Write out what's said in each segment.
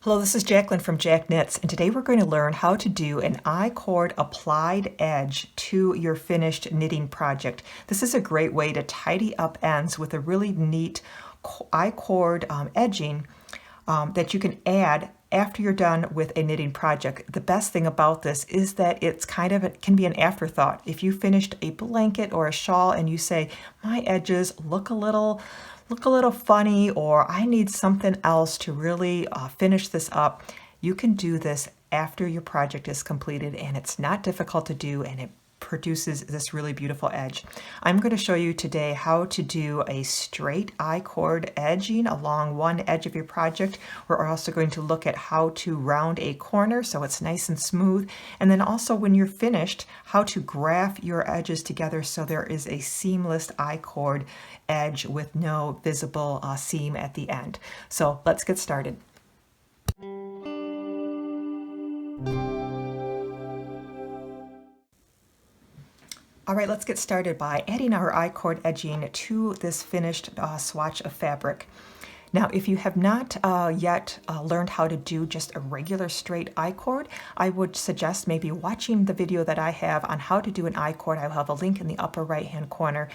Hello, this is Jacqueline from Jack Knits, and today we're going to learn how to do an ICord applied edge to your finished knitting project. This is a great way to tidy up ends with a really neat ICord edging that you can add after you're done with a knitting project. The best thing about this is that it can be an afterthought. If you finished a blanket or a shawl and you say, my edges look a little funny, or I need something else to really finish this up, you can do this after your project is completed, and it's not difficult to do, and it produces this really beautiful edge. I'm going to show you today how to do a straight I-cord edging along one edge of your project. We're also going to look at how to round a corner so it's nice and smooth, and then also when you're finished, how to graft your edges together so there is a seamless I-cord edge with no visible seam at the end. So let's get started. All right, let's get started by adding our I-cord edging to this finished swatch of fabric. Now, if you have not yet learned how to do just a regular straight I-cord, I would suggest maybe watching the video that I have on how to do an I-cord. I'll have a link in the upper right-hand corner,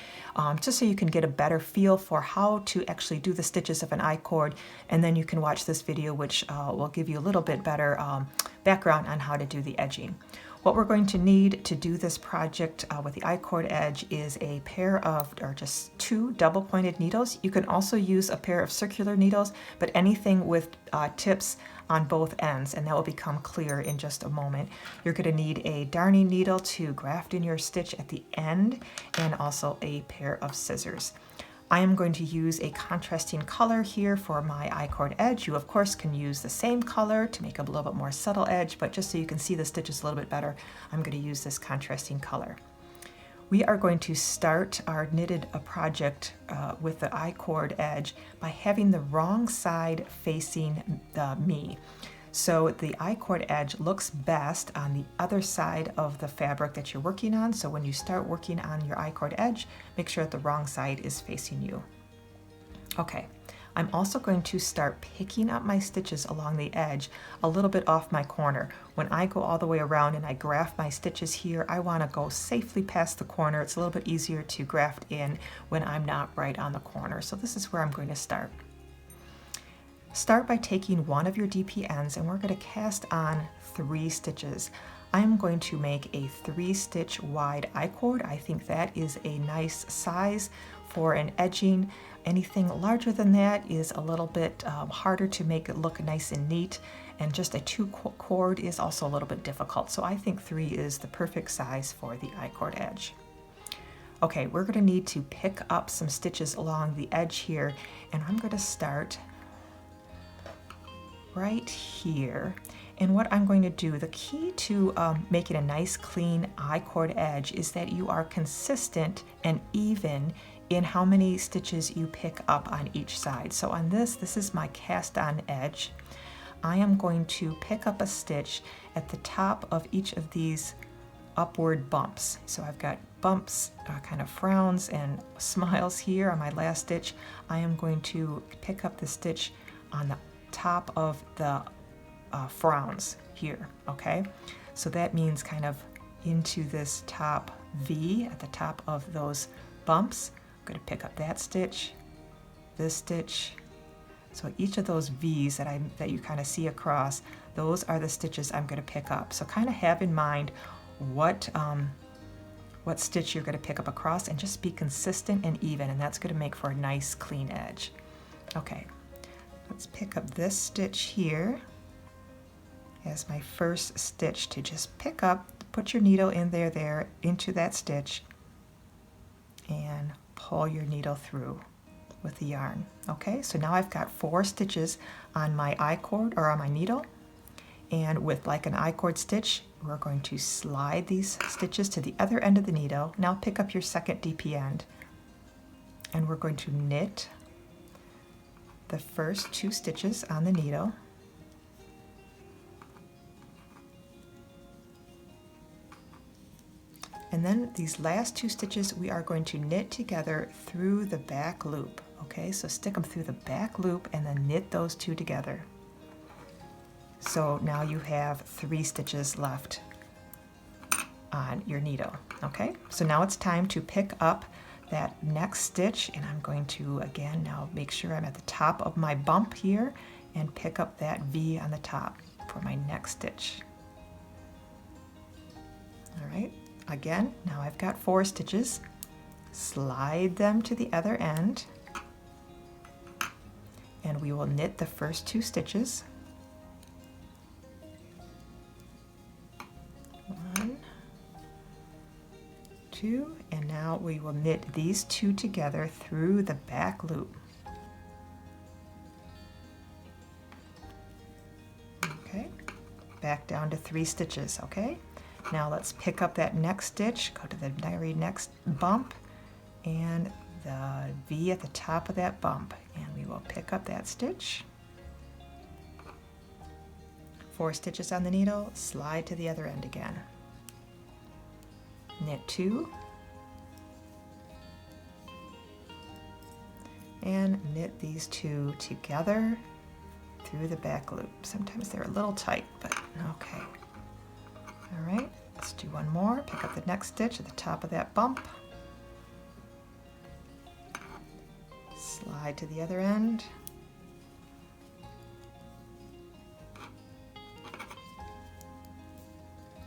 just so you can get a better feel for how to actually do the stitches of an I-cord, and then you can watch this video, which will give you a little bit better background on how to do the edging. What we're going to need to do this project with the ICord Edge is a pair of, or just two double-pointed needles. You can also use a pair of circular needles, but anything with tips on both ends, and that will become clear in just a moment. You're going to need a darning needle to graft in your stitch at the end, and also a pair of scissors. I am going to use a contrasting color here for my ICord edge. You of course can use the same color to make a little bit more subtle edge, but just so you can see the stitches a little bit better, I'm going to use this contrasting color. We are going to start our knitted project with the ICord edge by having the wrong side facing me. So the ICord edge looks best on the other side of the fabric that you're working on. So when you start working on your ICord edge, make sure that the wrong side is facing you. Okay, I'm also going to start picking up my stitches along the edge a little bit off my corner. When I go all the way around and I graft my stitches here, I want to go safely past the corner. It's a little bit easier to graft in when I'm not right on the corner. So this is where I'm going to start. Start by taking one of your DP ends, and we're going to cast on 3 stitches. I'm going to make a 3-stitch wide I-cord. I think that is a nice size for an edging. Anything larger than that is a little bit harder to make it look nice and neat, and just a 2 cord is also a little bit difficult. So I think 3 is the perfect size for the I-cord edge. Okay, we're going to need to pick up some stitches along the edge here, and I'm going to start right here. And what I'm going to do, the key to making a nice clean I-cord edge is that you are consistent and even in how many stitches you pick up on each side. So on this is my cast on edge. I am going to pick up a stitch at the top of each of these upward bumps. So I've got bumps, kind of frowns and smiles here on my last stitch. I am going to pick up the stitch on the top of the frowns here, okay? So that means kind of into this top V at the top of those bumps. I'm going to pick up that stitch, this stitch. So each of those V's that you kind of see across, those are the stitches I'm going to pick up. So kind of have in mind what stitch you're going to pick up across, and just be consistent and even, and that's going to make for a nice clean edge. Okay. Let's pick up this stitch here as my first stitch to just pick up, put your needle in there into that stitch, and pull your needle through with the yarn. Okay, so now I've got 4 stitches on my I-cord, or on my needle, and with like an I-cord stitch, we're going to slide these stitches to the other end of the needle. Now pick up your second DP end, and we're going to knit the first 2 stitches on the needle, and then these last 2 stitches we are going to knit together through the back loop. Okay, so stick them through the back loop and then knit those 2 together. So now you have 3 stitches left on your needle. Okay, so now it's time to pick up that next stitch, and I'm going to again now make sure I'm at the top of my bump here and pick up that V on the top for my next stitch. All right, again, now I've got 4 stitches. Slide them to the other end, and we will knit the first 2 stitches. 1, 2, and now we will knit these 2 together through the back loop. Okay, back down to 3 stitches, okay? Now let's pick up that next stitch, go to the very next bump, and the V at the top of that bump, and we will pick up that stitch. 4 stitches on the needle, slide to the other end again. Knit 2, and knit these 2 together through the back loop. Sometimes they're a little tight, but okay. All right, let's do one more. Pick up the next stitch at the top of that bump. Slide to the other end.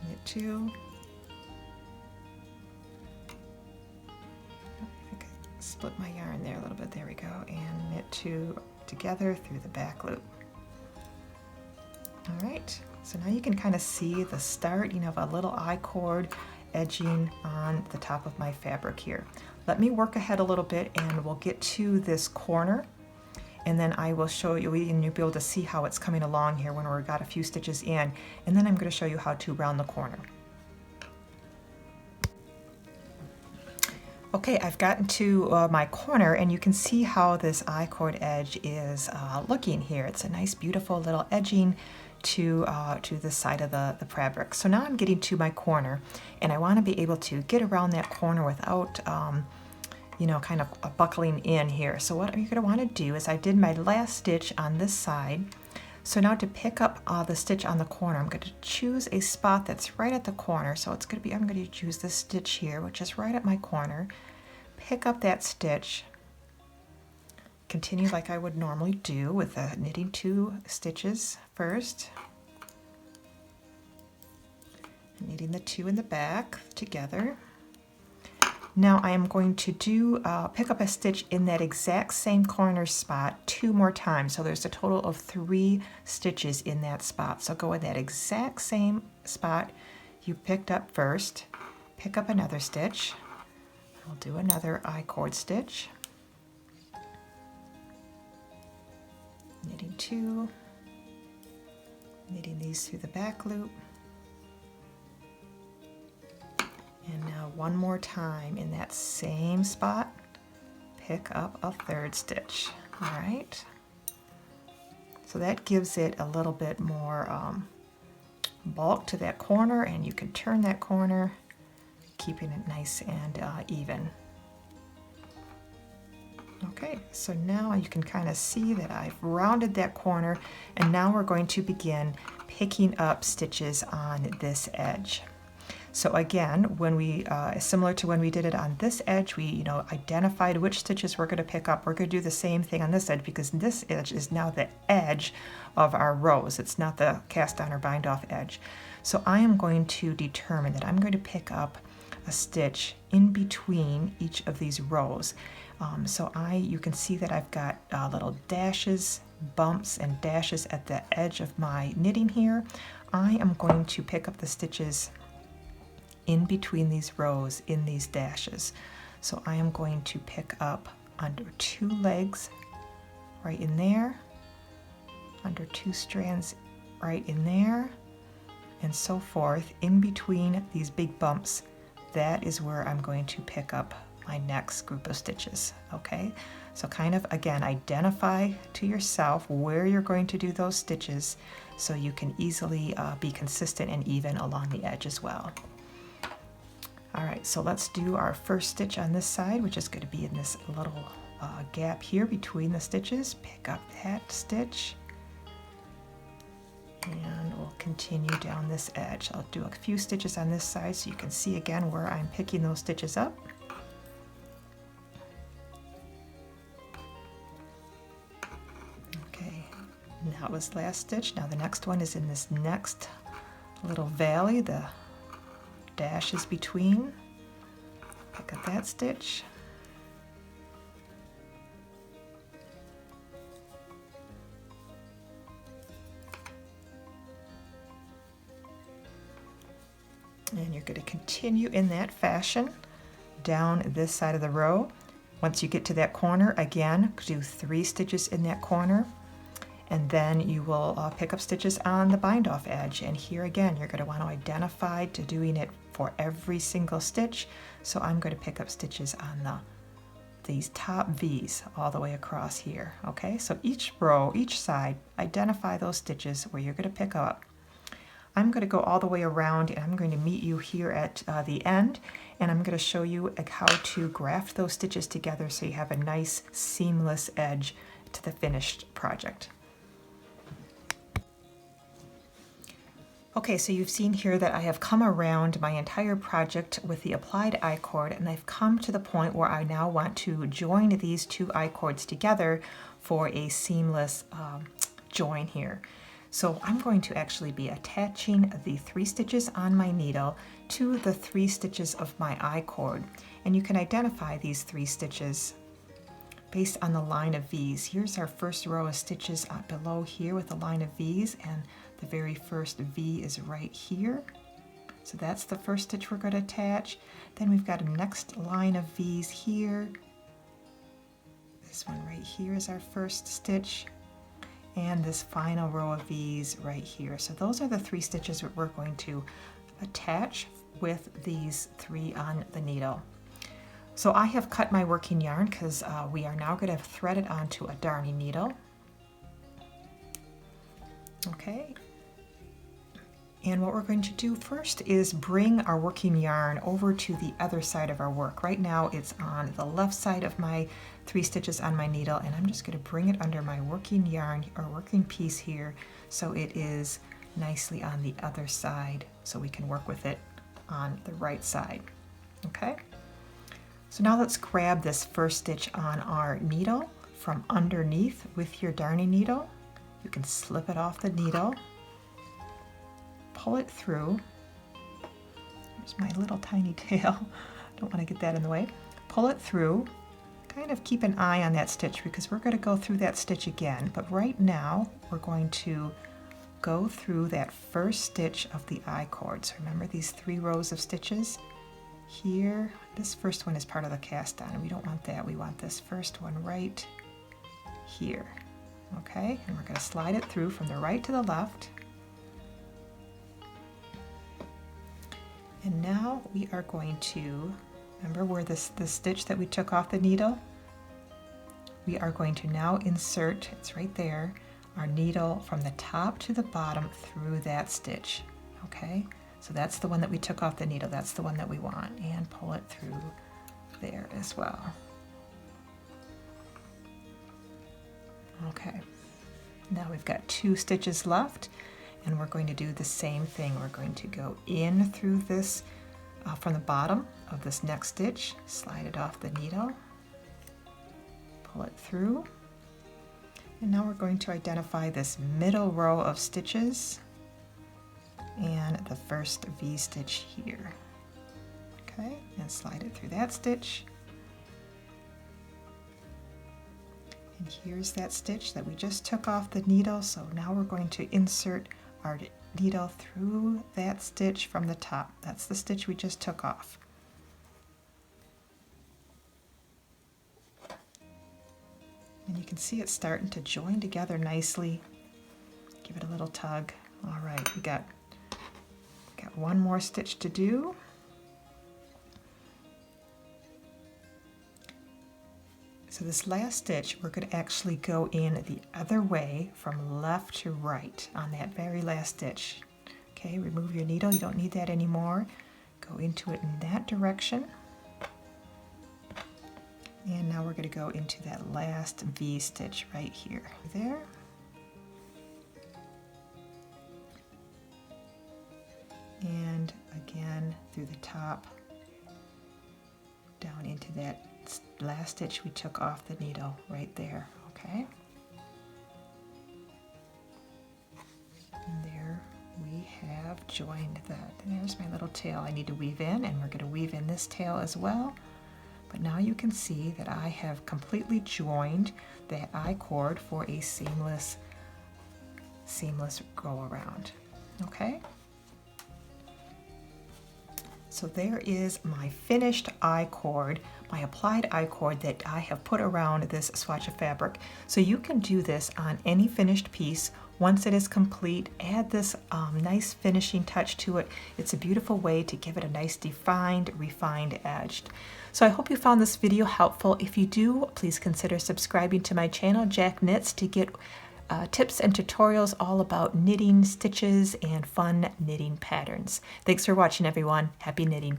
Knit 2. I think I split my yarn there a little bit. There we go. And knit 2 together through the back loop. All right, so now you can kind of see the start, of a little I-cord edging on the top of my fabric here. Let me work ahead a little bit and we'll get to this corner, and then I will show you, and you'll be able to see how it's coming along here when we've got a few stitches in, and then I'm going to show you how to round the corner. Okay, I've gotten to my corner, and you can see how this I-cord edge is looking here. It's a nice, beautiful little edging to the side of the fabric. So now I'm getting to my corner, and I want to be able to get around that corner without, kind of buckling in here. So what you're going to want to do is I did my last stitch on this side. So now to pick up the stitch on the corner, I'm going to choose a spot that's right at the corner. So it's going to be, I'm going to choose this stitch here, which is right at my corner. Pick up that stitch. Continue like I would normally do with knitting 2 stitches first. Knitting the 2 in the back together. Now I am going to do pick up a stitch in that exact same corner spot 2 more times. So there's a total of 3 stitches in that spot. So go in that exact same spot you picked up first, pick up another stitch. I'll do another I-cord stitch. Knitting 2, knitting these through the back loop. And now one more time in that same spot, pick up a 3rd stitch. All right. So that gives it a little bit more bulk to that corner, and you can turn that corner, keeping it nice and even. Okay, so now you can kind of see that I've rounded that corner, and now we're going to begin picking up stitches on this edge. So again, when we, similar to when we did it on this edge, we identified which stitches we're going to pick up. We're going to do the same thing on this edge, because this edge is now the edge of our rows. It's not the cast on or bind off edge. So I am going to determine that I'm going to pick up a stitch in between each of these rows. You can see that I've got little dashes, bumps, and dashes at the edge of my knitting here. I am going to pick up the stitches in between these rows in these dashes. So I am going to pick up under 2 legs right in there, under 2 strands right in there, and so forth in between these big bumps. That is where I'm going to pick up my next group of stitches. Okay, so kind of again identify to yourself where you're going to do those stitches so you can easily be consistent and even along the edge as well. All right, so let's do our first stitch on this side, which is going to be in this little gap here between the stitches. Pick up that stitch and continue down this edge. I'll do a few stitches on this side so you can see again where I'm picking those stitches up. Okay, and that was last stitch. Now the next one is in this next little valley. The dash is between. Pick up that stitch. And you're going to continue in that fashion down this side of the row. Once you get to that corner, again, do 3 stitches in that corner, and then you will pick up stitches on the bind off edge. And here again, you're going to want to identify to doing it for every single stitch. So I'm going to pick up stitches on these top V's all the way across here. Okay, so each row, each side, identify those stitches where you're going to pick up. I'm going to go all the way around, and I'm going to meet you here at the end, and I'm going to show you how to graft those stitches together so you have a nice seamless edge to the finished project. Okay, so you've seen here that I have come around my entire project with the applied I-cord, and I've come to the point where I now want to join these 2 I-cords together for a seamless join here. So I'm going to actually be attaching the 3 stitches on my needle to the 3 stitches of my I-cord. And you can identify these 3 stitches based on the line of V's. Here's our first row of stitches below here with a line of V's, and the very first V is right here. So that's the first stitch we're going to attach. Then we've got a next line of V's here. This one right here is our first stitch. And this final row of V's right here. So those are the 3 stitches that we're going to attach with these 3 on the needle. So I have cut my working yarn because we are now going to thread it onto a darning needle. Okay. And what we're going to do first is bring our working yarn over to the other side of our work. Right now it's on the left side of my 3 stitches on my needle, and I'm just going to bring it under my working yarn or working piece here so it is nicely on the other side so we can work with it on the right side. Okay, so now let's grab this first stitch on our needle from underneath with your darning needle. You can slip it off the needle, pull it through. There's my little tiny tail. Don't want to get that in the way. Pull it through. Kind of keep an eye on that stitch because we're going to go through that stitch again. But right now we're going to go through that first stitch of the I-cord. So remember these 3 rows of stitches here. This first one is part of the cast on, and we don't want that. We want this first one right here. Okay, and we're going to slide it through from the right to the left. And now we are going to, remember where the stitch that we took off the needle? We are going to now insert, it's right there, our needle from the top to the bottom through that stitch. Okay, so that's the one that we took off the needle. That's the one that we want, and pull it through there as well. Okay, now we've got 2 stitches left, and we're going to do the same thing. We're going to go in through this from the bottom of this next stitch, slide it off the needle, pull it through, and now we're going to identify this middle row of stitches and the first V stitch here. Okay, and slide it through that stitch. And here's that stitch that we just took off the needle, so now we're going to insert our needle through that stitch from the top. That's the stitch we just took off. And you can see it's starting to join together nicely. Give it a little tug. All right, we got 1 more stitch to do. So this last stitch, we're going to actually go in the other way from left to right on that very last stitch. Okay, remove your needle, you don't need that anymore. Go into it in that direction. And now we're going to go into that last V stitch right here. There. through the top, down into that last stitch we took off the needle right there, okay? And there we have joined that. And there's my little tail I need to weave in, and we're going to weave in this tail as well. But now you can see that I have completely joined the I-cord for a seamless go around, okay? So there is my finished I-cord, my applied I-cord that I have put around this swatch of fabric. So you can do this on any finished piece. Once it is complete, add this nice finishing touch to it. It's a beautiful way to give it a nice defined, refined edge. So I hope you found this video helpful. If you do, please consider subscribing to my channel, Jack Knits, to get tips and tutorials all about knitting, stitches, and fun knitting patterns. Thanks for watching, everyone. Happy knitting.